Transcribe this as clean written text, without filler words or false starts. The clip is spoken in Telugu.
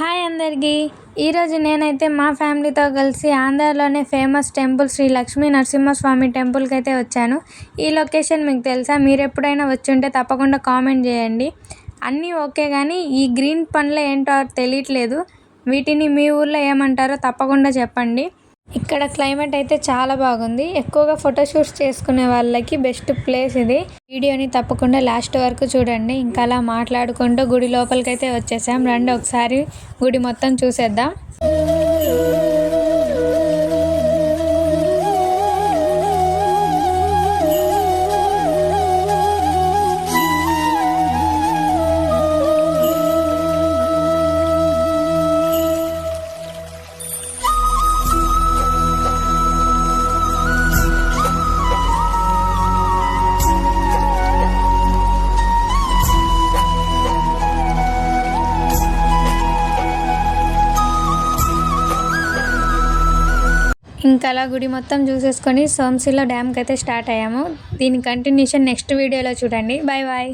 హాయ్ అందరికీ. ఈరోజు నేనైతే మా ఫ్యామిలీతో కలిసి ఆంధ్రాలోనే ఫేమస్ టెంపుల్ శ్రీ లక్ష్మీ నరసింహస్వామి టెంపుల్కి అయితే వచ్చాను. ఈ లొకేషన్ మీకు తెలుసా? మీరు ఎప్పుడైనా వచ్చి ఉంటే తప్పకుండా కామెంట్ చేయండి. అన్నీ ఓకే, కానీ ఈ గ్రీన్ పండ్లు ఏంటో తెలియట్లేదు. వీటిని మీ ఊర్లో ఏమంటారో తప్పకుండా చెప్పండి. ఇక్కడ క్లైమేట్ అయితే చాలా బాగుంది. ఎక్కువగా ఫోటోషూట్స్ చేసుకునే వాళ్ళకి బెస్ట్ ప్లేస్ ఇది. వీడియోని తప్పకుండా లాస్ట్ వరకు చూడండి. ఇంకా అలా మాట్లాడుకుంటూ గుడి లోపలికైతే వచ్చేసాం. రండి ఒకసారి గుడి మొత్తం చూసేద్దాం. ఇంకా అలా గుడి మొత్తం చూసేసుకొని సోమశిల డ్యామ్కి అయితే స్టార్ట్ అయ్యాము. దీని కంటిన్యూషన్ నెక్స్ట్ వీడియోలో చూడండి. Bye bye.